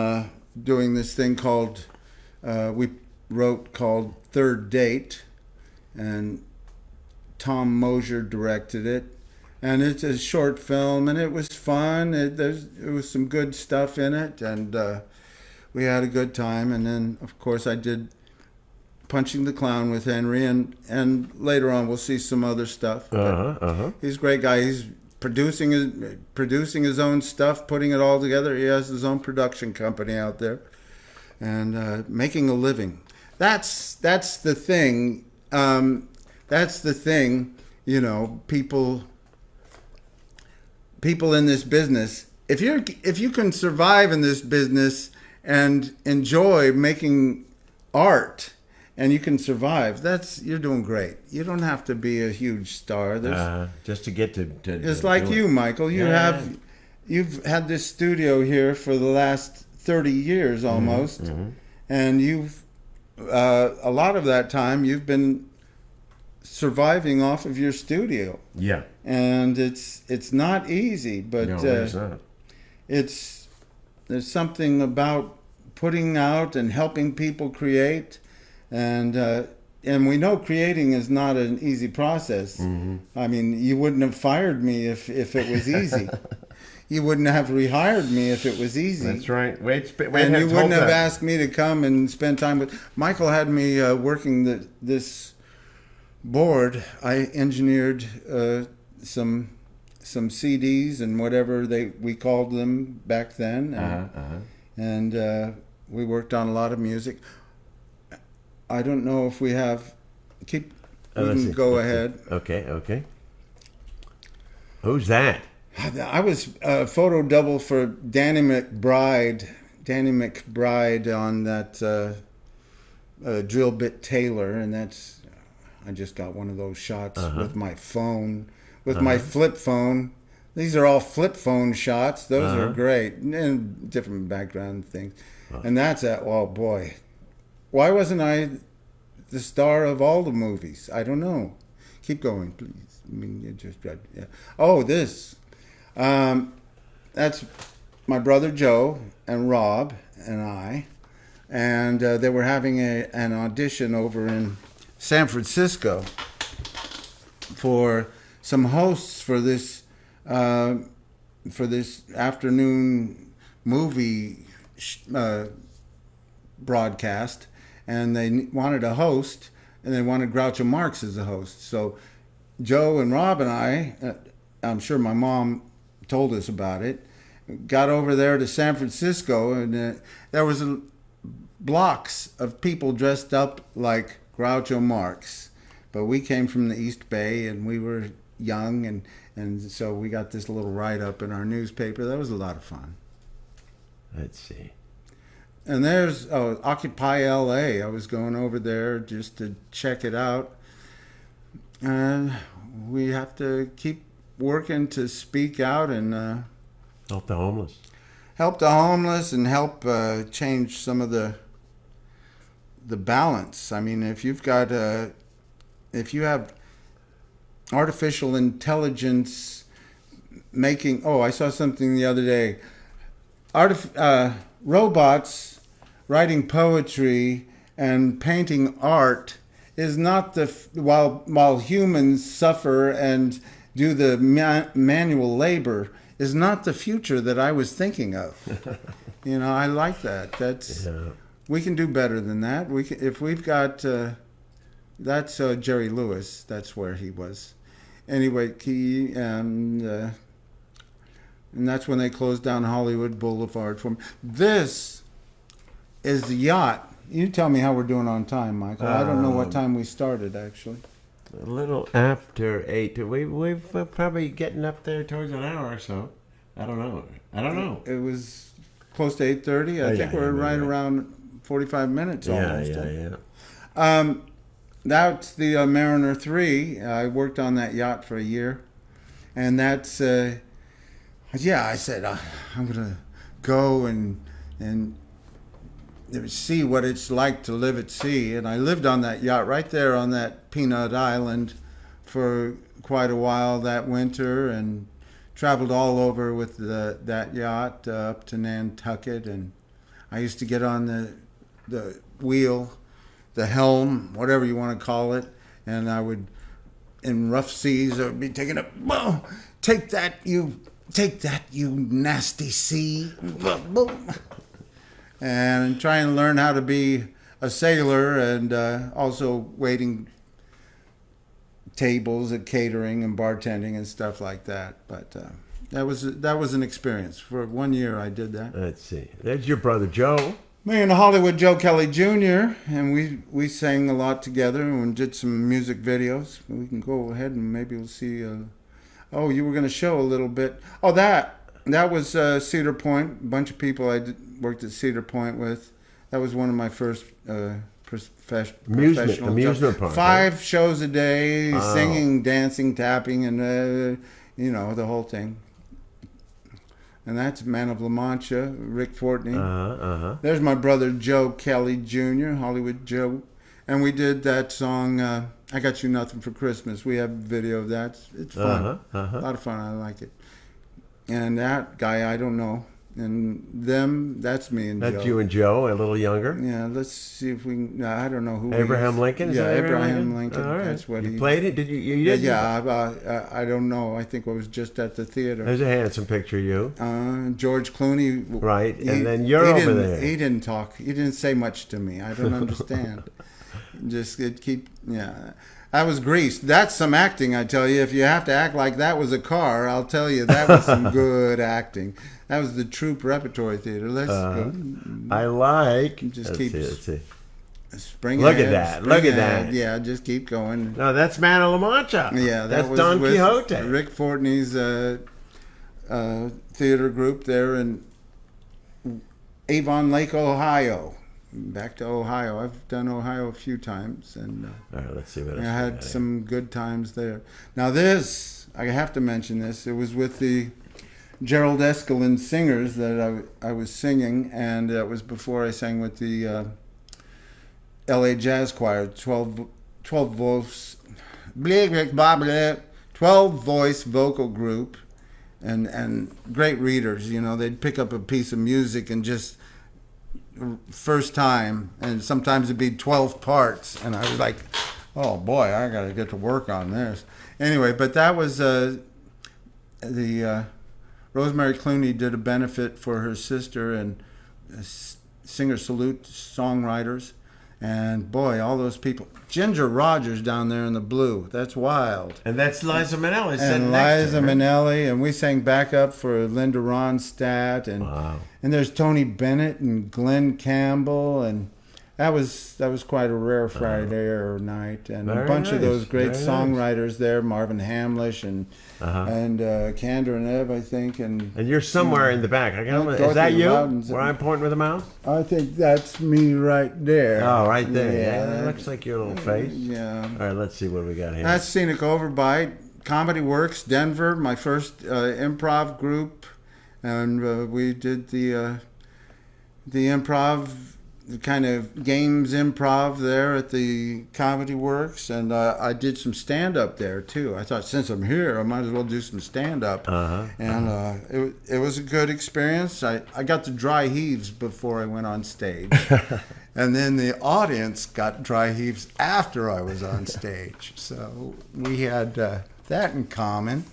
doing this thing called we wrote called Third Date, and Tom Mosier directed it. And it's a short film, and it was fun. There was some good stuff in it, and we had a good time. And then, of course, I did Punching the Clown with Henry, and later on we'll see some other stuff. He's a great guy. He's producing his own stuff, putting it all together. He has his own production company out there, and making a living. That's the thing. That's the thing. You know, people in this business, if you can survive in this business and enjoy making art, and you can survive, you're doing great. You don't have to be a huge star. Just to get to it's like you, Michael. You've had this studio here for the last 30 years almost, and you've a lot of that time you've been surviving off of your studio. Yeah. And it's not easy, but no, it's not. There's something about putting out and helping people create, and we know creating is not an easy process. I mean, you wouldn't have fired me if it was easy. You wouldn't have rehired me if it was easy. That's right. Wait, and you wouldn't have asked me to come and spend time with. Michael had me working this board. I engineered some some CDs and whatever we called them back then, and we worked on a lot of music. I don't know if we have. We can go ahead. Okay. Who's that? I was a photo double for Danny McBride on that drill bit Taylor, and I just got one of those shots with my phone, with my flip phone. These are all flip phone shots. Those are great, and different background things. And that's oh boy, why wasn't I the star of all the movies? I don't know. Keep going, please. I mean, you just got, yeah. Oh, this. That's my brother Joe and Rob and I, and they were having an audition over in San Francisco for some hosts for this afternoon movie broadcast, and they wanted a host, and they wanted Groucho Marx as a host. So Joe and Rob and I, I'm sure my mom told us about it, got over there to San Francisco, and there was blocks of people dressed up like Groucho Marx. But we came from the East Bay, and we were young, and so we got this little write-up in our newspaper. That was a lot of fun. Let's see. And there's Occupy LA. I was going over there just to check it out. And we have to keep working to speak out and help the homeless. Help the homeless and help change some of the balance. I mean, if you have artificial intelligence making, I saw something the other day. Robots writing poetry and painting art is not while humans suffer and do the manual labor, is not the future that I was thinking of. I like that. We can do better than that. If we've got that's Jerry Lewis. That's where he was. Anyway, and that's when they closed down Hollywood Boulevard for me. This is the yacht. You tell me how we're doing on time, Michael. I don't know what time we started, actually. A little after 8. We've probably getting up there towards an hour or so. I don't know. It was close to 8:30. I think we're right around 45 minutes almost. Yeah. That's the Mariner 3. I worked on that yacht for a year. And that's, I said, I'm going to go and see what it's like to live at sea. And I lived on that yacht right there on that Peanut Island for quite a while that winter, and traveled all over with that yacht up to Nantucket. And I used to get on the wheel, the helm, whatever you want to call it, and I would, in rough seas, I would be taking up, take that, you nasty sea. And trying to learn how to be a sailor, and also waiting tables at catering and bartending and stuff like that. But that was an experience. For 1 year I did that. Let's see. There's your brother Joe. Me and Hollywood Joe Kelley Jr., and we sang a lot together and did some music videos. We can go ahead and maybe we'll see. You were going to show a little bit. Oh, that was Cedar Point. A bunch of people worked at Cedar Point with. That was one of my first professional amusement park. 5 shows a day, singing, dancing, tapping, and the whole thing. And that's Man of La Mancha, Rick Fortney. There's my brother Joe Kelley Jr., Hollywood Joe. And we did that song, I Got You Nothing for Christmas. We have a video of that. It's fun. A lot of fun. I like it. And that guy, I don't know. And them, that's me and Joe. That's you and Joe, a little younger? Yeah, let's see if we can, I don't know who Abraham Lincoln? Yeah, Abraham Lincoln. All right. That's what you played it? Did you? You did? Yeah, I don't know. I think I was just at the theater. There's a handsome picture of you. George Clooney. Right, and then you're over there. He didn't talk. He didn't say much to me. I don't understand. Just keep, yeah. That was Grease. That's some acting, I tell you. If you have to act like that was a car, I'll tell you that was some good acting. That was the Troupe Repertory Theater. Let's go. I like. Just let's keep. See, let's see. Spring Look ahead, at that. spring Look at ahead. that. Yeah, just keep going. No, that's Man of La Mancha. Yeah, that's was Don with Quixote. Rick Fortney's theater group there in Avon Lake, Ohio. Back to Ohio. I've done Ohio a few times, and all right, let's see what I had some good times there. Now this, I have to mention this. It was with the Gerald Escalin Singers that I was singing, and that was before I sang with the LA Jazz Choir, 12 voice, 12 voice vocal group, and great readers. You know, they'd pick up a piece of music and just first time, and sometimes it'd be 12 parts, and I was like, oh boy, I gotta get to work on this. Anyway, but that was the Rosemary Clooney did a benefit for her sister and Singer Salute songwriters. And boy, all those people. Ginger Rogers down there in the blue. That's wild. And that's Liza Minnelli. And Liza Minnelli. And we sang backup for Linda Ronstadt. And wow. And there's Tony Bennett and Glenn Campbell. And that was quite a rare Friday night. And a bunch of those great songwriters there. Marvin Hamlish and Kander and Ebb, I think. And you're somewhere in the back. Is that you? Where I'm pointing with a mouse? I think that's me right there. Oh, right there. Yeah, that looks like your little face. Yeah. All right, let's see what we got here. That's Scenic Overbite. Comedy Works, Denver, my first improv group. And we did the improv, the kind of games improv there at the Comedy Works, and I did some stand-up there too. I thought, since I'm here, I might as well do some stand-up. And it was a good experience. I got the dry heaves before I went on stage. And then the audience got dry heaves after I was on stage. So we had that in common.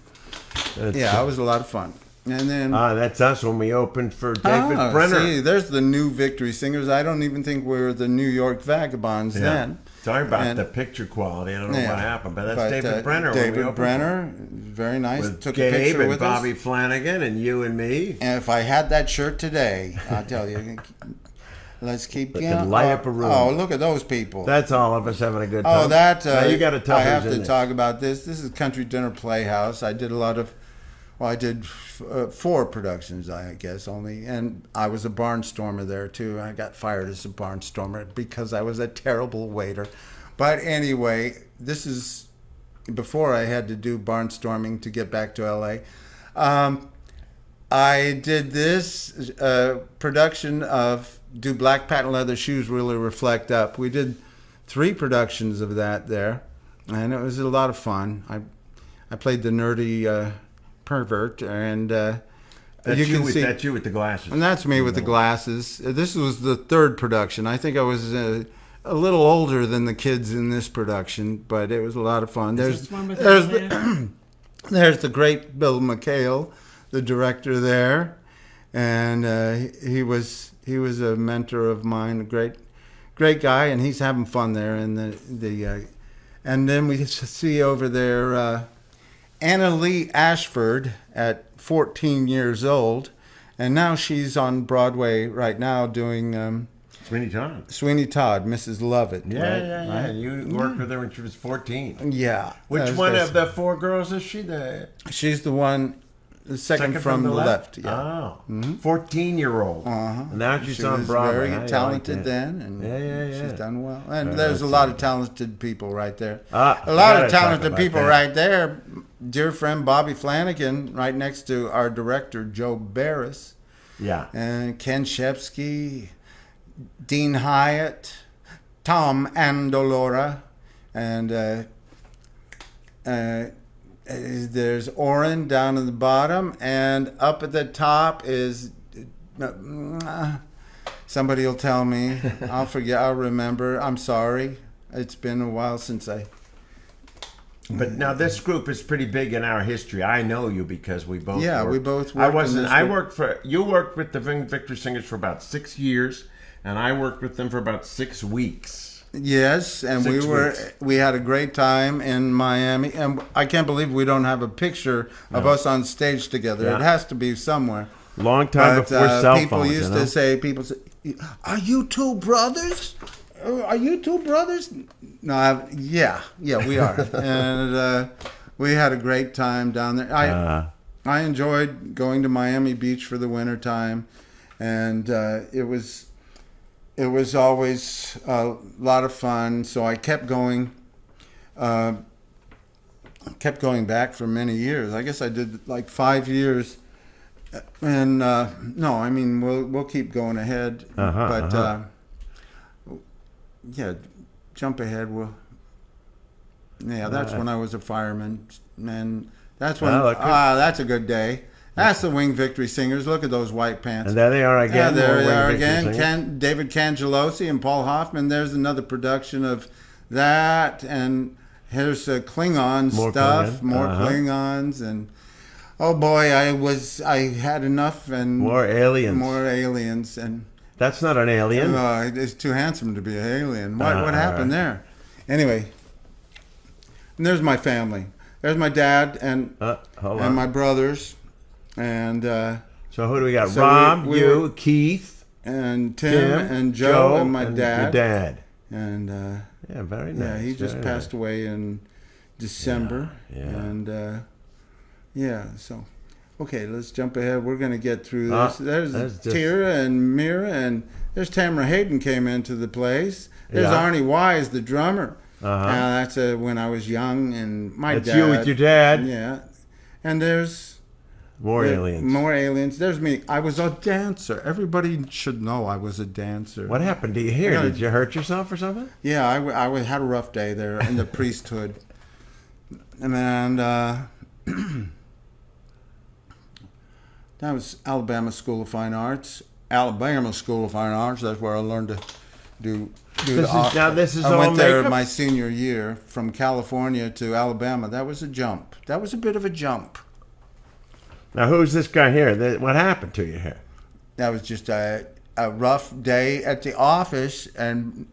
It was a lot of fun. And then that's us when we opened for David Brenner. See, there's the new Victory Singers. I don't even think we were the New York Vagabonds then. Sorry about the picture quality. I don't know what happened, but that's David Brenner. David Brenner, very nice. With Took Gabe a picture and with Bobby us. Flanagan and you and me. And if I had that shirt today, I'll tell you. Let's keep going. Light up a room. Oh, look at those people. That's all of us having a good time. Oh, that now you got to tell I have to talk about this. This is Country Dinner Playhouse. I did a lot of. Well, I did 4 productions, I guess, only. And I was a barnstormer there, too. I got fired as a barnstormer because I was a terrible waiter. But anyway, this is before I had to do barnstorming to get back to L.A. I did this production of Do Black Patent Leather Shoes Really Reflect Up? We did 3 productions of that there, and it was a lot of fun. I played the nerdy... pervert, and you can see that's you with the glasses, and that's me with the glasses. This was the 3rd production. I think I was a little older than the kids in this production, but it was a lot of fun. There's the great Bill McHale, the director there, and he was a mentor of mine, a great guy, and he's having fun there. And and then we see over there. Anna Lee Ashford at 14 years old, and now she's on Broadway right now doing Sweeney Todd. Sweeney Todd, Mrs. Lovett. Yeah. You worked with her when she was 14. Yeah. Which one of the 4 girls is she? She's the one, the second from the left. Yeah. Oh, 14-year-old. And now she's on was Broadway. Very talented then, and she's done well. And there's a lot of talented people right there. A lot of talented people right there. Dear friend Bobby Flanagan, right next to our director Joe Barris. Yeah. And Ken Shepsky, Dean Hyatt, Tom Andolora, and there's Oren down at the bottom, and up at the top is somebody will tell me. I'll forget. I'll remember. I'm sorry. It's been a while since I. But now this group is pretty big in our history. I know you because we both. Yeah, worked. we both. I worked for. You worked with the Victory Singers for about 6 years, and I worked with them for about 6 weeks. Yes, and 6 weeks. we had a great time in Miami, and I can't believe we don't have a picture of us on stage together. Yeah. It has to be somewhere. Long time before cell people phones. used you know? to say, "Are you two brothers? Are you two brothers?" No, yeah, we are, and we had a great time down there. I enjoyed going to Miami Beach for the winter time, and it was always a lot of fun. So I kept going back for many years. I guess I did like 5 years. And no, I mean we'll keep going ahead. Yeah, jump ahead. That's when I was a fireman, and that's when that's a good day. That's the Wing Victory Singers. Look at those white pants. And there they are again. Yeah, there they are Victory again. David Cangelosi and Paul Hoffman. There's another production of that, and here's Klingon stuff. More Klingons, and oh boy, I had enough, and more aliens, and that's not an alien. It's too handsome to be an alien. What happened there? Anyway, and there's my family. There's my dad and my brothers. And so who do we got? So Rob, you, Keith, and Tim and Joe and my dad. Your dad. And yeah, very nice. Yeah, he just passed away in December. Yeah. And so okay, let's jump ahead. We're gonna get through this. There's Tira and Mira, and there's Tamara Hayden came into the place. There's Arnie Wise, the drummer. That's when I was young, and my dad. That's you with your dad. Yeah, and there's. More aliens. More aliens. There's me. I was a dancer. Everybody should know I was a dancer. What happened to you here? Did you hurt yourself or something? Yeah, I had a rough day there in the priesthood. And that was Alabama School of Fine Arts. Alabama School of Fine Arts. That's where I learned to do I went there my senior year from California to Alabama. That was a jump. That was a bit of a jump. Now, who's this guy here? What happened to you here? That was just a rough day at the office, and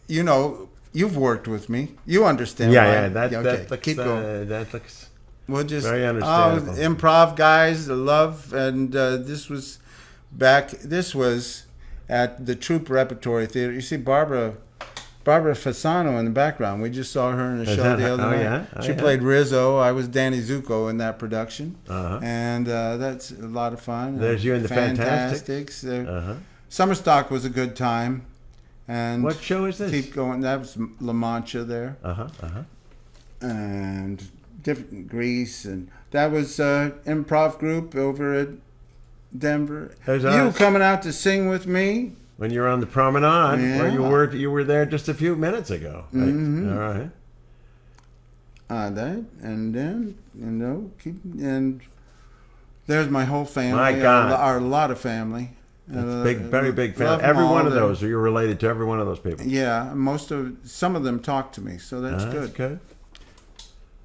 you've worked with me. You understand. Keep going. That looks very understandable. Improv guys, love, and this was at the Troupe Repertory Theater. You see Barbara Fasano in the background. We just saw her in a show the other night. She played Rizzo. I was Danny Zuko in that production. And that's a lot of fun. There's you in the Fantastics. Summer Stock was a good time. And what show is this? Keep going. That was La Mancha there. And different Greece. And that was improv group over at Denver. You coming out to sing with me? When you were on the promenade, where you were there just a few minutes ago. Right? Mm-hmm. All right. That and then and there's my whole family. My God, our lot of family. That's very big family. Every one of those, you're related to every one of those people. Yeah, some of them talk to me, so that's good. That's good.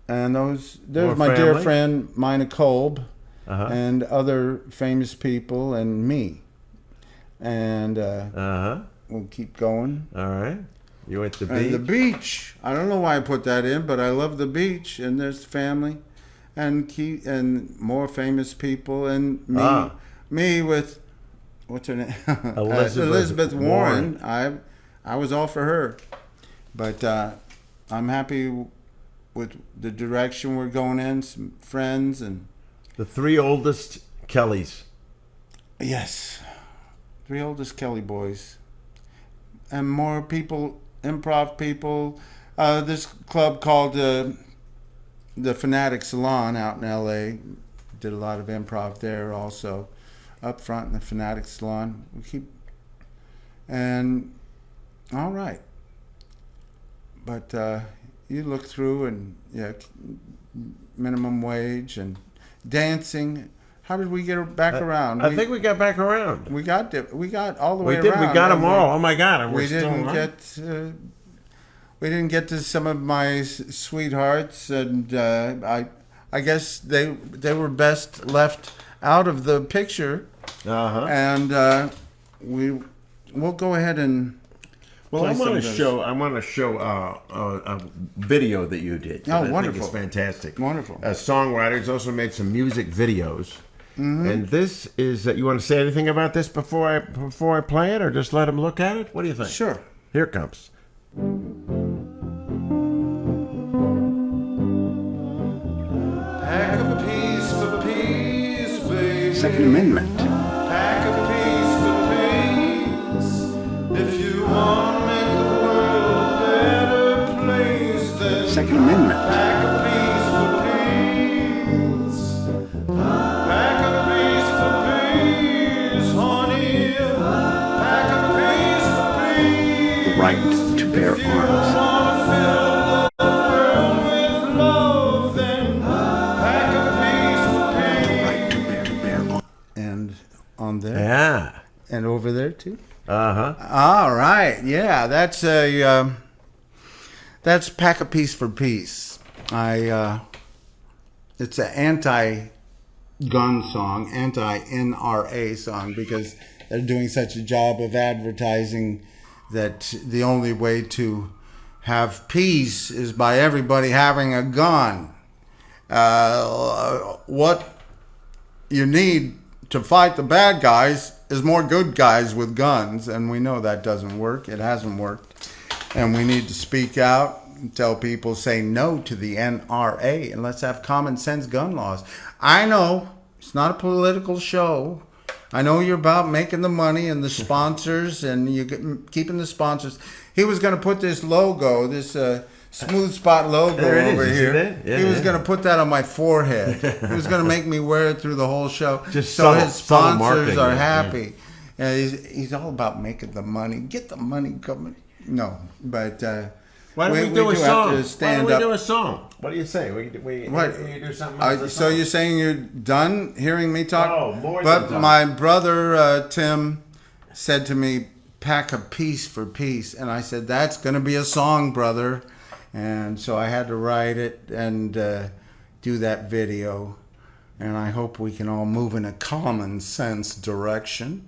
And there's my dear friend Mina Kolb, and other famous people, and me. And we'll keep going. All right. You went to the beach? And the beach. I don't know why I put that in, but I love the beach. And there's family and more famous people. And me with, what's her name? Elizabeth Warren. I was all for her. But I'm happy with the direction we're going in, some friends. And the 3 oldest Kelleys. Yes. 3 oldest Kelley boys, and more people, improv people. This club called the Fanatic Salon out in L.A. Did a lot of improv there also, up front in the Fanatic Salon. All right. But you look through and minimum wage and dancing. How did we get back around? I think we got back around. We got all the way around. We got them all. Oh my God! We didn't get to some of my sweethearts, and I guess they were best left out of the picture. And we'll go ahead and Well, play I some want of to those. show. I want to show a video that you did. that Oh, I think wonderful. is fantastic. Wonderful. A songwriter. He's also made some music videos. Mhm. And this is. You want to say anything about this before I play it, or just let him look at it? What do you think? Sure. Here it comes. Pack a piece for peace, baby. Second Amendment. Pack a piece for peace. If you want to make the world a better place, then Second Amendment. pack a piece for peace. Pack a piece for peace, honey. Pack a piece for peace. The right to bear arms. Want to fill the world with love, then pack a piece for peace. And on there. Yeah. And over there too. Uh-huh. All right. Yeah, that's Pack a Piece for Peace. It's an anti-gun song, anti-NRA song, because they're doing such a job of advertising that the only way to have peace is by everybody having a gun. What you need to fight the bad guys is more good guys with guns, and we know that doesn't work. It hasn't worked. And we need to speak out and tell people, say no to the NRA, and let's have common sense gun laws. I know it's not a political show. I know you're about making the money and the sponsors and you keeping the sponsors. He was going to put this logo, this Smooth Spot logo There it is. over You see here. that? Yeah, He was yeah. going to put that on my forehead. He was going to make me wear it through the whole show. Just so subtle- his subtle sponsors marketing, are yeah. happy. He's all about making the money. Get the money coming. No, but Why don't we do a do have song? to Why stand don't we up. do a song? What do you say? We What? you do something. with the So song? you're saying you're done hearing me talk? Oh, more But than done. my brother Tim said to me, "Pack a piece for peace," and I said, "That's going to be a song, brother." And so I had to write it and do that video, and I hope we can all move in a common sense direction.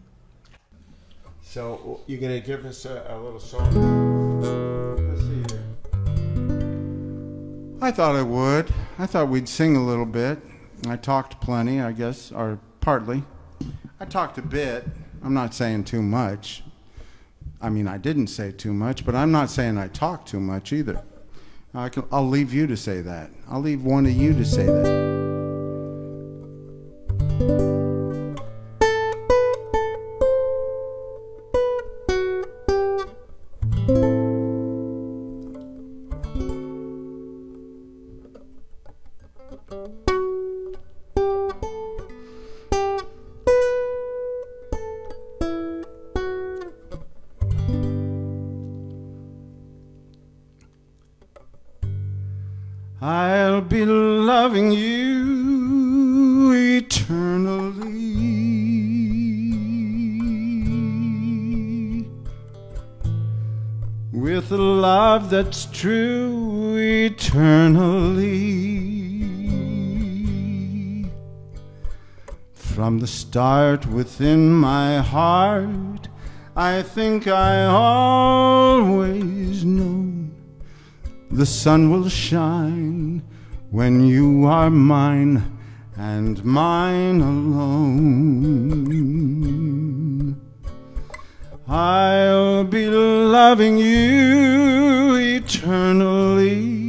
So you're gonna give us a little song? Let's see here. I thought I would. I thought we'd sing a little bit. I talked plenty, I guess, or partly. I talked a bit. I'm not saying too much. I mean, I didn't say too much, but I'm not saying I talked too much either. I'll leave you to say that. I'll leave one of you to say that. I'll be loving you eternally with a love that's true eternally. From the start within my heart, I think I always know the sun will shine when you are mine and mine alone. I'll be loving you eternally.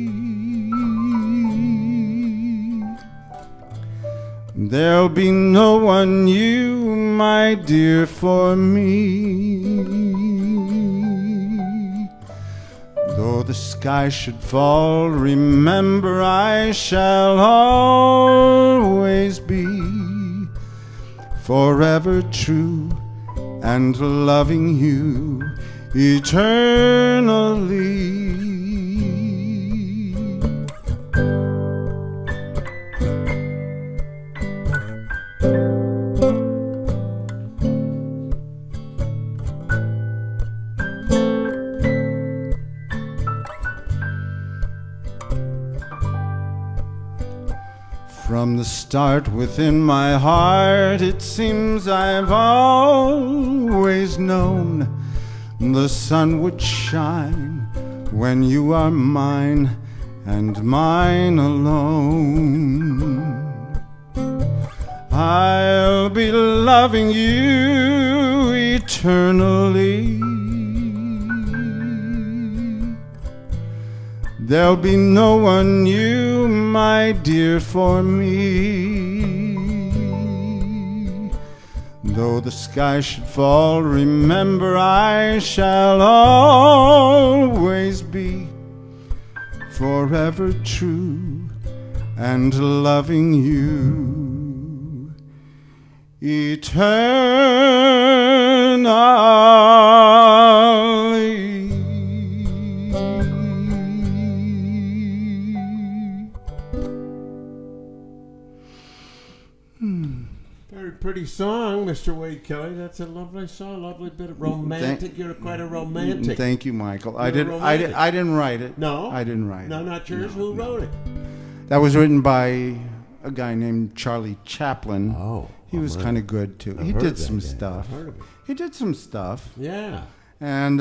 There'll be no one new, my dear, for me. Though the sky should fall, remember I shall always be forever true and loving you eternally. From the start within my heart, it seems I've always known the sun would shine when you are mine and mine alone. I'll be loving you eternally. There'll be no one new, my dear, for me. Though the sky should fall, remember I shall always be forever true and loving you eternally. Very pretty song, Mr. Wade Kelley. That's a lovely song, lovely bit of romantic. You're quite a romantic. Thank you, Michael. You're I didn't write it. No, I didn't write it. No, not yours. Who wrote it? That was written by a guy named Charlie Chaplin. Oh, he was kind of good too. He did some stuff. He did some stuff. Yeah. And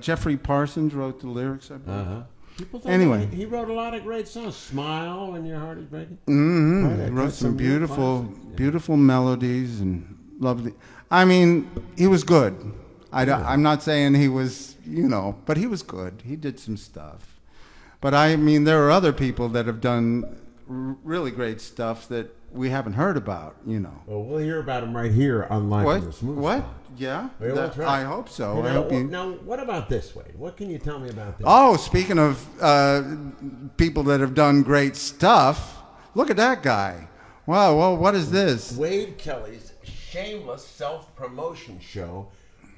Jeffrey Parsons wrote the lyrics, I believe. People think Anyway, he wrote a lot of great songs. Smile When Your Heart Is Breaking. Mm-hmm. He wrote some beautiful melodies and lovely. I mean, he was good. I'm not saying he was, but he was good. He did some stuff. But I mean, there are other people that have done really great stuff that we haven't heard about, Well, we'll hear about him right here on Live from the Smooth What? Spot. Yeah? Well, that's right. I hope so. I hope you... Now, what about this, Wade? What can you tell me about this? Oh, speaking of people that have done great stuff, look at that guy. Wow, well, what is this? Wade Kelley's shameless self-promotion show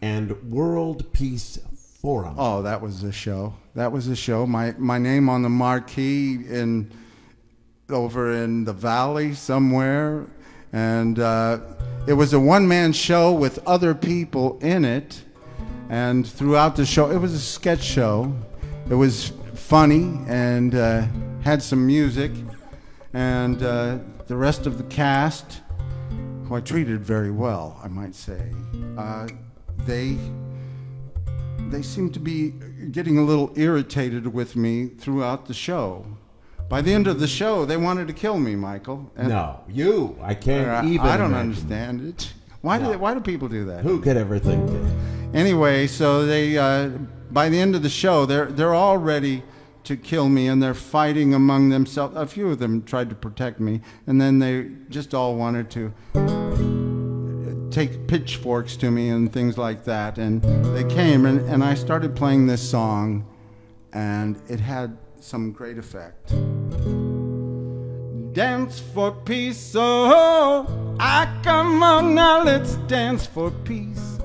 and World Peace Forum. Oh, that was a show. That was a show. My name on the marquee over in the valley somewhere. And it was a one-man show with other people in it. And throughout the show, it was a sketch show. It was funny and had some music. And the rest of the cast, who I treated very well, I might say, they seemed to be getting a little irritated with me throughout the show. By the end of the show, they wanted to kill me, Michael. And no, you. I can't even. I don't understand it. Why do people do that? Who could ever think that? Anyway, so they by the end of the show, they're all ready to kill me, and they're fighting among themselves. A few of them tried to protect me, and then they just all wanted to take pitchforks to me and things like that. And they came, and I started playing this song, and it had some great effect. Dance for peace, oh, come on now, let's dance for peace.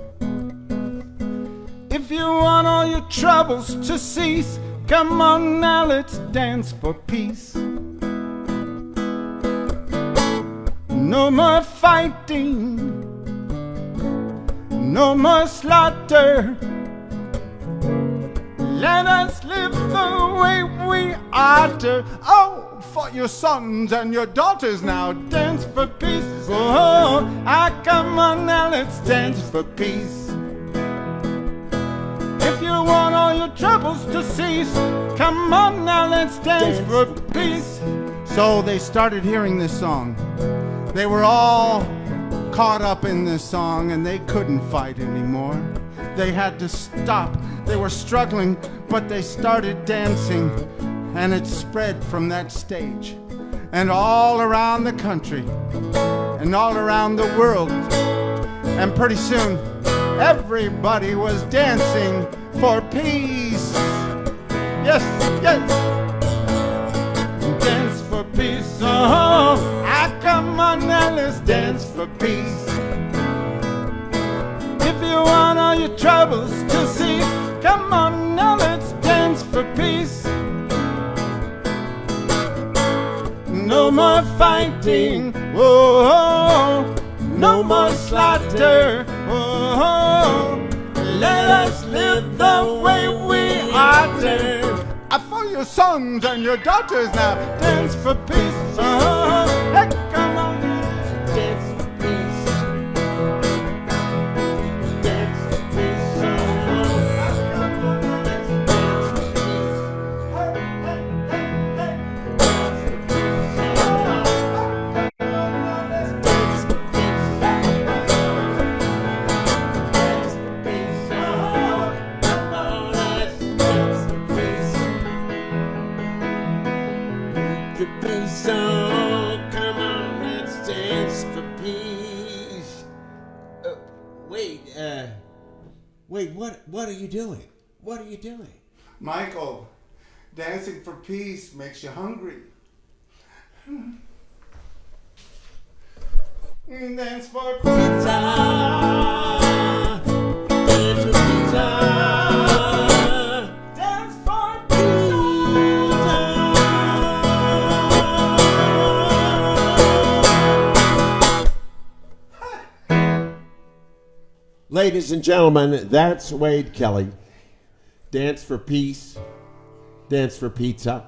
If you want all your troubles to cease, come on now, let's dance for peace. No more fighting, no more slaughter. Let us live the way we ought to. Oh, for your sons and your daughters now, dance for peace. Oh, come on now, let's dance for peace. If you want all your troubles to cease, come on now, let's dance for peace. So they started hearing this song. They were all caught up in this song, and they couldn't fight anymore. They had to stop. They were struggling, but they started dancing, and it spread from that stage and all around the country and all around the world. And pretty soon, everybody was dancing for peace. Yes, yes. Dance for peace. Oh, come on now, let's dance for peace. If you want all your troubles to cease, come on now, let's dance for peace. No more fighting, oh, no more slaughter, oh, let us live the way we ought to. For your sons and your daughters now, dance for peace, oh, hey, come on now, dance for peace. Dance for peace, oh, So come on, let's dance for peace. Wait, what are you doing? What are you doing? Michael, dancing for peace makes you hungry. Dance for pizza. Dance for pizza. Dance for pizza. Ladies and gentlemen, that's Wade Kelley. Dance for peace. Dance for pizza.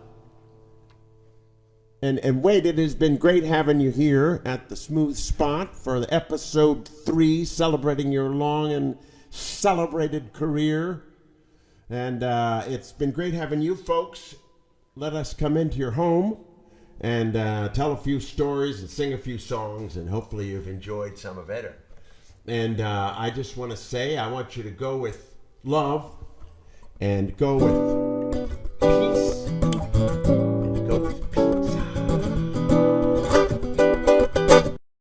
And Wade, it has been great having you here at the Smooth Spot for the episode 3, celebrating your long and celebrated career. And it's been great having you folks. Let us come into your home and tell a few stories and sing a few songs, and hopefully you've enjoyed some of it. And I just want to say, I want you to go with love and go with